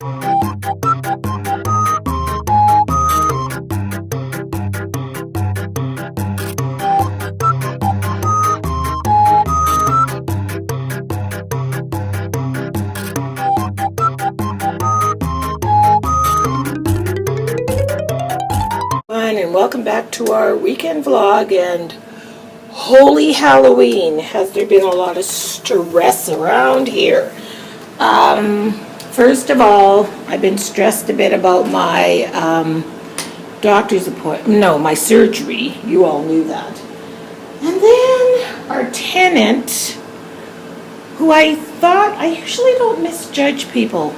And welcome back to our weekend vlog and holy Halloween. Has there been a lot of stress around here? First of all, I've been stressed a bit about my doctor's appointment. No, my surgery. You all knew that. And then our tenant, who I usually don't misjudge people.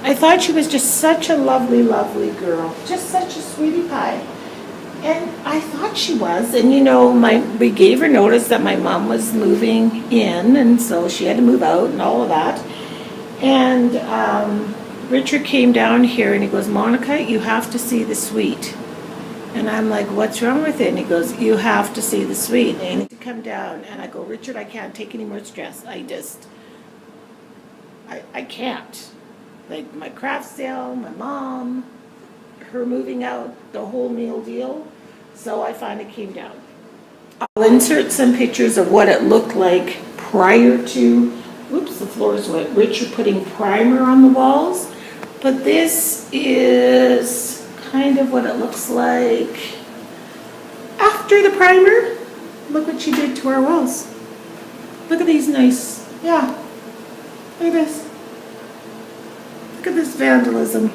I thought she was just such a lovely, lovely girl. Just such a sweetie pie. And I thought she was, and we gave her notice that my mom was moving in, and so she had to move out and all of that. And Richard came down here and he goes, "Monica, you have to see the suite." And I'm like, "What's wrong with it?" And he goes, "You have to see the suite. And you need to come down." And I go, "Richard, I can't take any more stress. I can't. Like my craft sale, my mom, her moving out, the whole meal deal." So I finally came down. I'll insert some pictures of what it looked like prior to, oops, the floor is wet, Richard putting primer on the walls. But this is kind of what it looks like after the primer. Look what she did to our walls. Look at these nice, yeah, look at this. Look at this vandalism.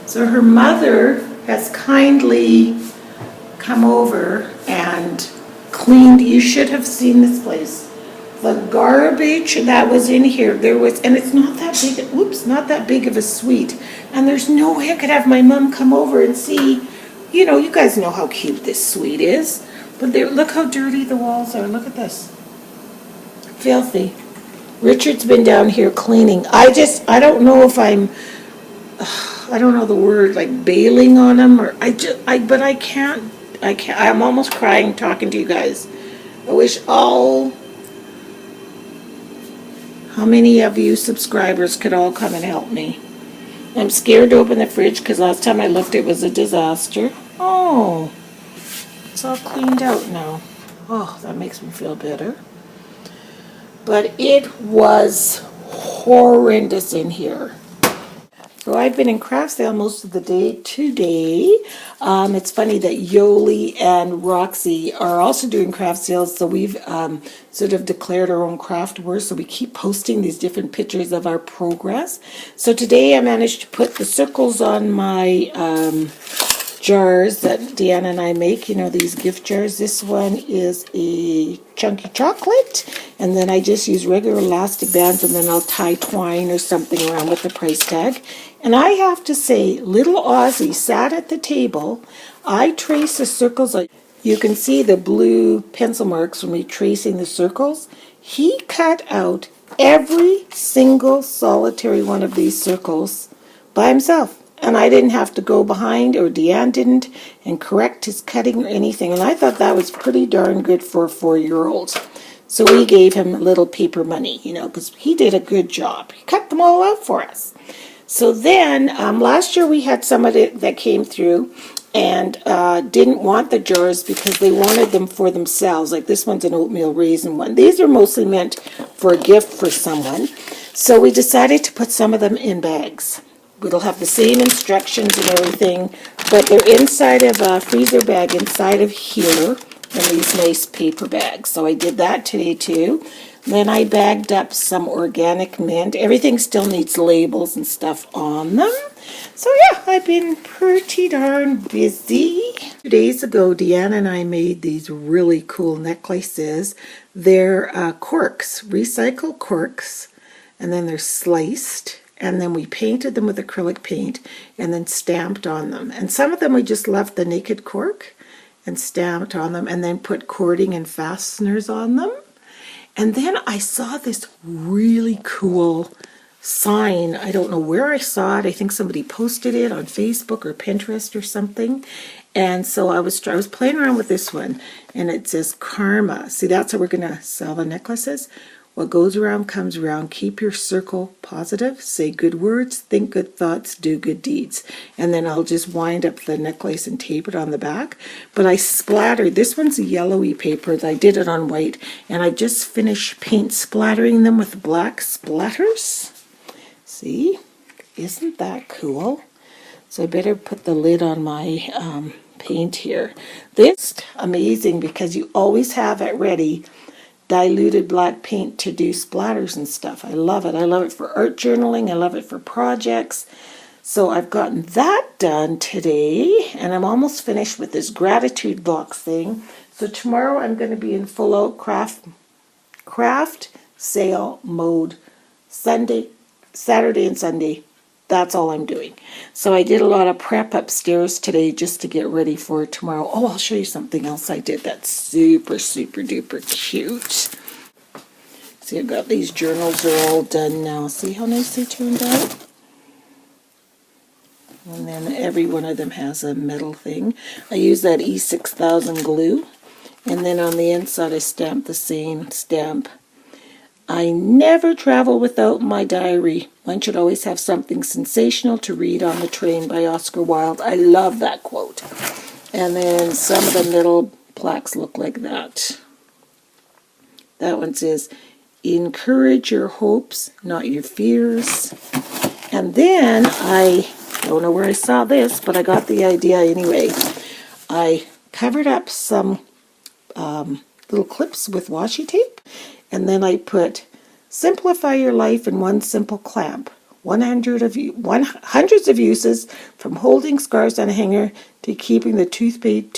So her mother has kindly come over and cleaned. You should have seen this place. The garbage that was in here, and it's not that big, oops, not that big of a suite. And there's no way I could have my mom come over and see, you guys know how cute this suite is. But look how dirty the walls are. Look at this. Filthy. Richard's been down here cleaning. I don't know if I don't know the word, like bailing on him, but I can't, I'm almost crying talking to you guys. I wish how many of you subscribers could all come and help me. I'm scared to open the fridge because last time I looked it was a disaster. Oh, it's all cleaned out now. Oh, that makes me feel better. But it was horrendous in here. So I've been in craft sale most of the day today. It's funny that Yoli and Roxy are also doing craft sales, so we've sort of declared our own craft wars, so we keep posting these different pictures of our progress. So today I managed to put the circles on my jars that Deanna and I make, these gift jars. This one is a chunky chocolate, and then I just use regular elastic bands, and then I'll tie twine or something around with the price tag. And I have to say, little Ozzy sat at the table. I traced the circles. You can see the blue pencil marks from me tracing the circles. He cut out every single solitary one of these circles by himself. And I didn't have to go behind, or Deanne didn't, and correct his cutting or anything. And I thought that was pretty darn good for a 4-year-old. So we gave him a little paper money, because he did a good job. He cut them all out for us. So then, last year we had somebody that came through and didn't want the jars because they wanted them for themselves. Like this one's an oatmeal raisin one. These are mostly meant for a gift for someone. So we decided to put some of them in bags. It'll have the same instructions and everything, but they're inside of a freezer bag inside of here in these nice paper bags. So I did that today too. Then I bagged up some organic mint. Everything still needs labels and stuff on them. So yeah, I've been pretty darn busy. 2 days ago, Deanna and I made these really cool necklaces. They're corks, recycled corks, and then they're sliced. And then we painted them with acrylic paint and then stamped on them. And some of them we just left the naked cork and stamped on them and then put cording and fasteners on them. And then I saw this really cool sign. I don't know where I saw it. I think somebody posted it on Facebook or Pinterest or something. And so I was playing around with this one, and it says Karma. See, that's how we're going to sell the necklaces. What goes around comes around. Keep your circle positive. Say good words, think good thoughts, do good deeds. And then I'll just wind up the necklace and tape it on the back. But I splattered. This one's a yellowy paper. I did it on white. And I just finished paint splattering them with black splatters. See? Isn't that cool? So I better put the lid on my paint here. This is amazing because you always have it ready. Diluted black paint to do splatters and stuff. I love it. I love it for art journaling. I love it for projects. So I've gotten that done today, and I'm almost finished with this gratitude box thing. So tomorrow I'm going to be in full out craft sale mode. Saturday and Sunday. That's all I'm doing. So I did a lot of prep upstairs today just to get ready for tomorrow. Oh, I'll show you something else I did that's super, super duper cute. See, I've got these journals, they're all done now. See how nice they turned out? And then every one of them has a metal thing. I use that E6000 glue. And then on the inside I stamped the same stamp. I never travel without my diary. One should always have something sensational to read on the train by Oscar Wilde. I love that quote. And then some of the little plaques look like that. That one says, encourage your hopes, not your fears. And then I don't know where I saw this, but I got the idea anyway. I covered up some little clips with washi tape. And then I put, simplify your life in one simple clamp. Hundreds of uses, from holding scarves on a hanger to keeping the toothpaste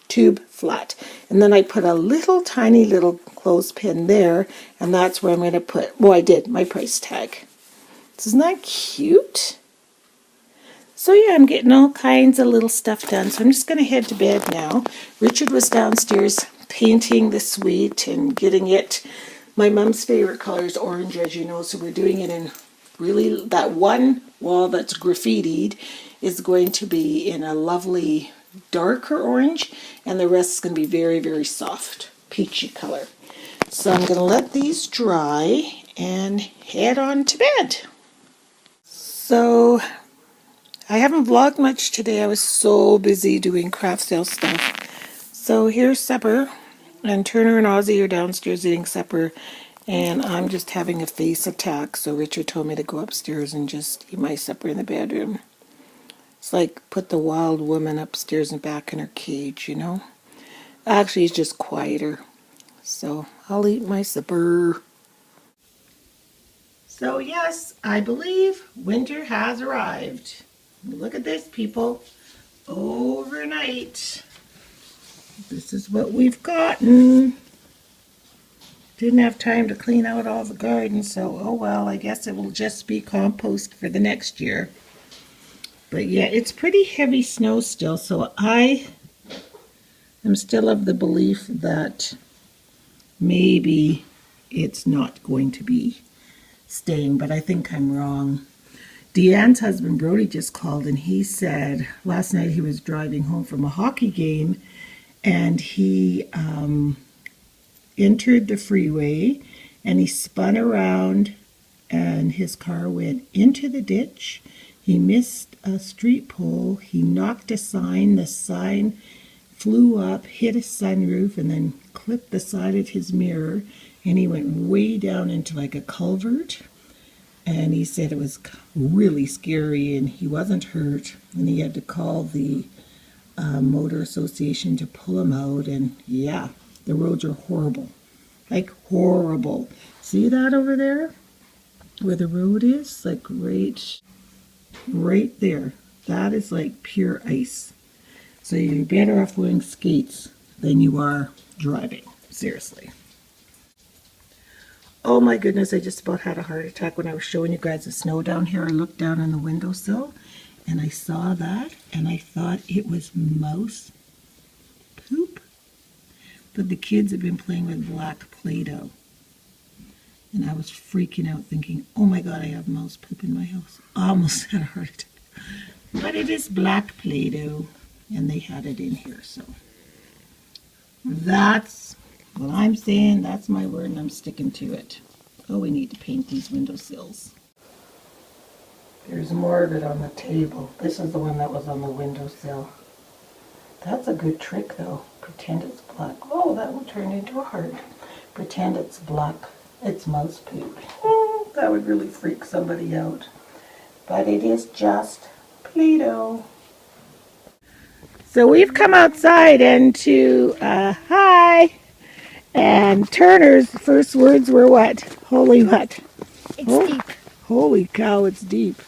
tube flat. And then I put a little tiny little clothespin there, and that's where I'm going to put, well, I did, my price tag. Isn't that cute? So yeah, I'm getting all kinds of little stuff done. So I'm just going to head to bed now. Richard was downstairs painting the suite and getting it. My mom's favorite color is orange, as you know. So we're doing it in really, that one wall that's graffitied is going to be in a lovely darker orange. And the rest is going to be very, very soft, peachy color. So I'm going to let these dry and head on to bed. So I haven't vlogged much today. I was so busy doing craft sale stuff. So here's supper, and Turner and Ozzy are downstairs eating supper, and I'm just having a face attack. So Richard told me to go upstairs and just eat my supper in the bedroom. It's like put the wild woman upstairs and back in her cage, you know. Actually, it's just quieter. So I'll eat my supper. So yes, I believe winter has arrived. Look at this, people. Overnight. This is what we've gotten. Didn't have time to clean out all the garden, so oh well, I guess it will just be compost for the next year. But yeah, it's pretty heavy snow still, so I am still of the belief that maybe it's not going to be staying, but I think I'm wrong. Deanne's husband Brody just called, and he said last night he was driving home from a hockey game, and he entered the freeway, and he spun around, and his car went into the ditch. He missed a street pole. He knocked a sign. The sign flew up, hit a sunroof, and then clipped the side of his mirror, and he went way down into like a culvert. And he said it was really scary, and he wasn't hurt, and he had to call the motor association to pull him out. And yeah, the roads are horrible, like horrible. See that over there where the road is, like right there? That is like pure ice. So you're better off wearing skates than you are driving, seriously. Oh my goodness, I just about had a heart attack when I was showing you guys the snow down here. I looked down on the windowsill and I saw that, and I thought it was mouse poop. But the kids have been playing with black Play-Doh. And I was freaking out thinking, oh my God, I have mouse poop in my house. I almost had a heart attack. But it is black Play-Doh, and they had it in here, so. That's what I'm saying. That's my word, and I'm sticking to it. Oh, we need to paint these windowsills. There's more of it on the table. This is the one that was on the windowsill. That's a good trick, though. Pretend it's black. Oh, that will turn into a heart. Pretend it's black. It's mouse poop. Oh, that would really freak somebody out. But it is just Play-Doh. So we've come outside and hi. And Turner's first words were what? Holy what? It's deep. Holy cow, it's deep.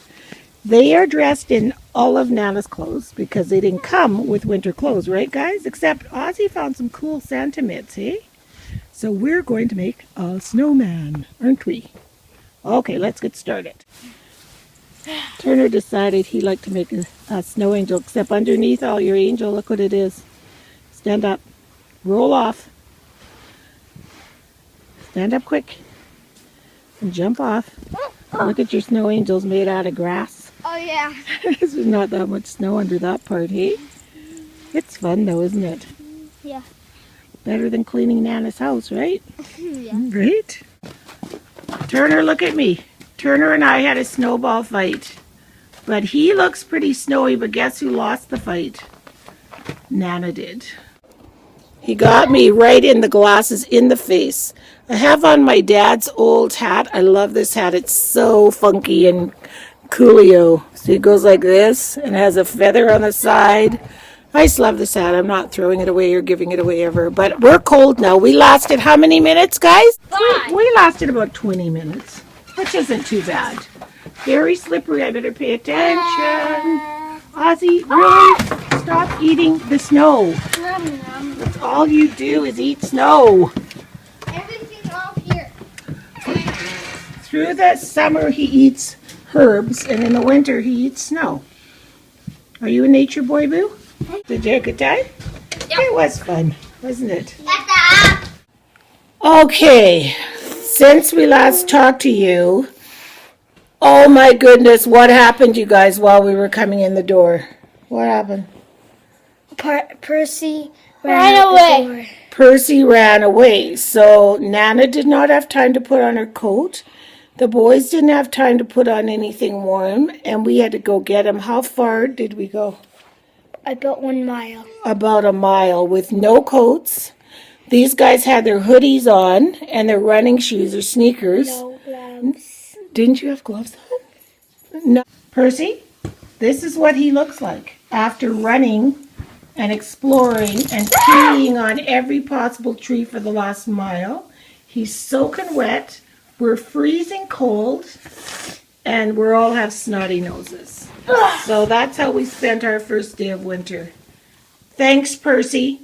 They are dressed in all of Nana's clothes because they didn't come with winter clothes, right guys? Except Ozzy found some cool Santa mitts, eh? So we're going to make a snowman, aren't we? Okay, let's get started. Turner decided he liked to make a snow angel, except underneath all your angel, look what it is. Stand up, roll off, stand up quick, and jump off. Look at your snow angels made out of grass. Oh, yeah. There's not that much snow under that part, hey? It's fun though, isn't it? Yeah. Better than cleaning Nana's house, right? Yeah. Right? Turner, look at me. Turner and I had a snowball fight. But he looks pretty snowy, but guess who lost the fight? Nana did. He got me right in the glasses, in the face. I have on my dad's old hat. I love this hat. It's so funky and coolio. So it goes like this and has a feather on the side. I just love this hat. I'm not throwing it away or giving it away ever. But we're cold now. We lasted how many minutes, guys? 5. We lasted about 20 minutes, which isn't too bad. Very slippery. I better pay attention. Ozzy, really? Stop eating the snow. That's all you do is eat snow. Everything's off here. Through the summer, he eats herbs, and in the winter, he eats snow. Are you a nature boy, Boo? Did you have a good time? Yep. It was fun, wasn't it? Okay, since we last talked to you, oh my goodness, what happened, you guys, while we were coming in the door? What happened? Percy ran away. Percy ran away, so Nana did not have time to put on her coat. The boys didn't have time to put on anything warm, and we had to go get him. How far did we go? About 1 mile. About a mile with no coats. These guys had their hoodies on and their running shoes or sneakers. No gloves. Didn't you have gloves on? No. Percy, this is what he looks like after running and exploring and peeing on every possible tree for the last mile. He's soaking wet. We're freezing cold, and we all have snotty noses. So that's how we spent our first day of winter. Thanks, Percy.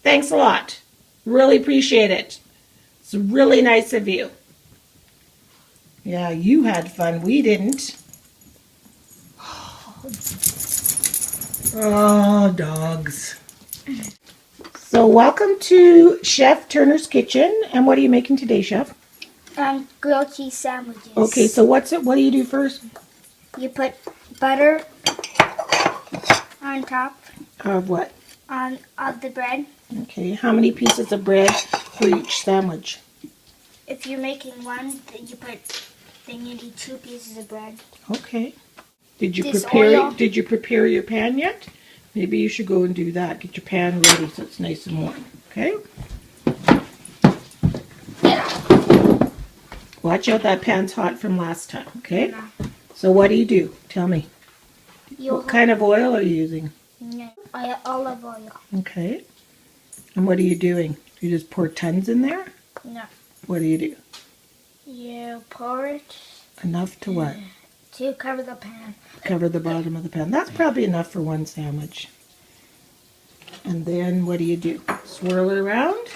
Thanks a lot. Really appreciate it. It's really nice of you. Yeah, you had fun. We didn't. Oh, dogs. So welcome to Chef Turner's Kitchen. And what are you making today, Chef? Grilled cheese sandwiches. Okay, so what do you do first? You put butter on top Of what? of the bread. Okay, how many pieces of bread for each sandwich? If you're making one, then you need 2 pieces of bread. Okay. Did you This prepare oil. Did you prepare your pan yet? Maybe you should go and do that. Get your pan ready so it's nice and warm. Okay? Watch out, that pan's hot from last time, okay? No. So what do? Tell me. You What kind of oil are you using? olive oil. Okay. And what are you doing? You just pour tons in there? No. What do? You pour it Enough to what? to cover the pan. Cover the bottom of the pan. That's probably enough for one sandwich. And then what do? Swirl it around?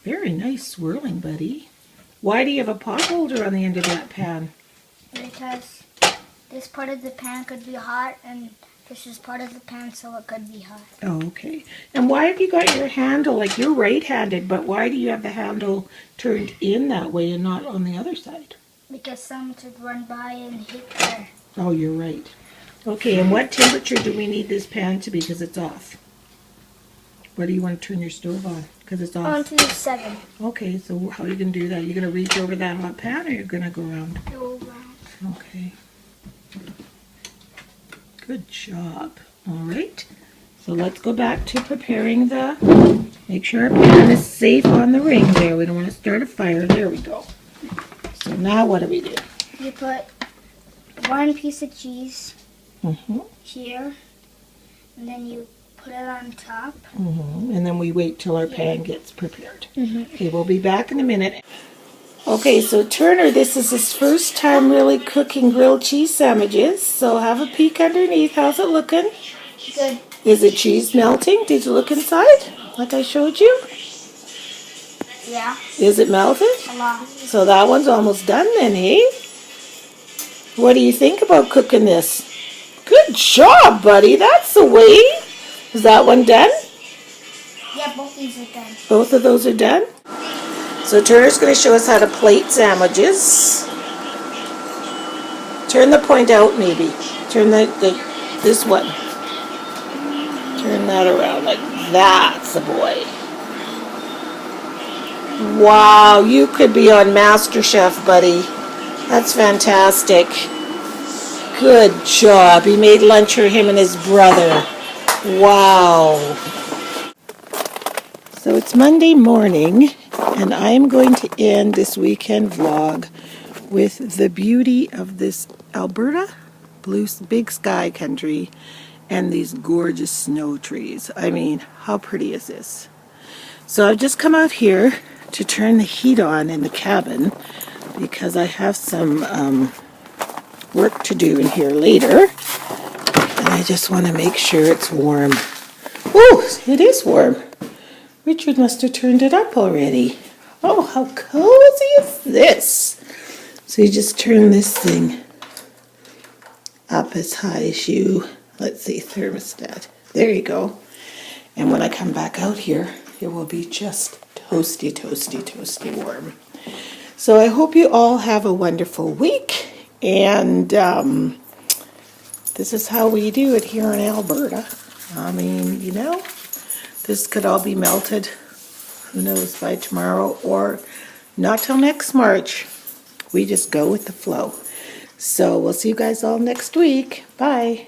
Very nice swirling, buddy. Why do you have a pot holder on the end of that pan? Because this part of the pan could be hot, and this is part of the pan, so it could be hot. Oh, okay. And why have you got your handle, like you're right-handed, but why do you have the handle turned in that way and not on the other side? Because someone could run by and hit there. Oh, you're right. Okay, and what temperature do we need this pan to be because it's off? What do you want to turn your stove on? Because it's On off. to 7. Okay, so how are you going to do that? You're going to reach over that hot pan, or you're going to go around? Go around. Okay. Good job. All right. So let's go back to preparing make sure our pan is safe on the ring there. We don't want to start a fire. There we go. So now what do we do? You put 1 piece of cheese here, and then you put it on top. And then we wait till our pan gets prepared. Okay, we'll be back in a minute. Okay, so Turner, this is his first time really cooking grilled cheese sandwiches. So have a peek underneath. How's it looking? Good. Is the cheese melting? Did you look inside like I showed you? Yeah. Is it melted? A lot. So that one's almost done then, hey? What do you think about cooking this? Good job, buddy. That's the way. Is that one done? Yeah, both these are done. Both of those are done? So Turner's going to show us how to plate sandwiches. Turn the point out maybe. Turn this one. Turn that around like that's the boy. Wow, you could be on MasterChef, buddy. That's fantastic. Good job. He made lunch for him and his brother. Wow. So it's Monday morning, and I'm going to end this weekend vlog with the beauty of this Alberta blue big sky country and these gorgeous snow trees. I mean, how pretty is this? So I've just come out here to turn the heat on in the cabin because I have some work to do in here later, and I just want to make sure it's warm. Oh, it is warm. Richard must have turned it up already. Oh, how cozy is this? So you just turn this thing up as high as you, let's see, thermostat. There you go. And when I come back out here, it will be just toasty, toasty, toasty warm. So I hope you all have a wonderful week. And this is how we do it here in Alberta. I mean, you know, this could all be melted, who knows, by tomorrow or not till next March. We just go with the flow. So we'll see you guys all next week. Bye.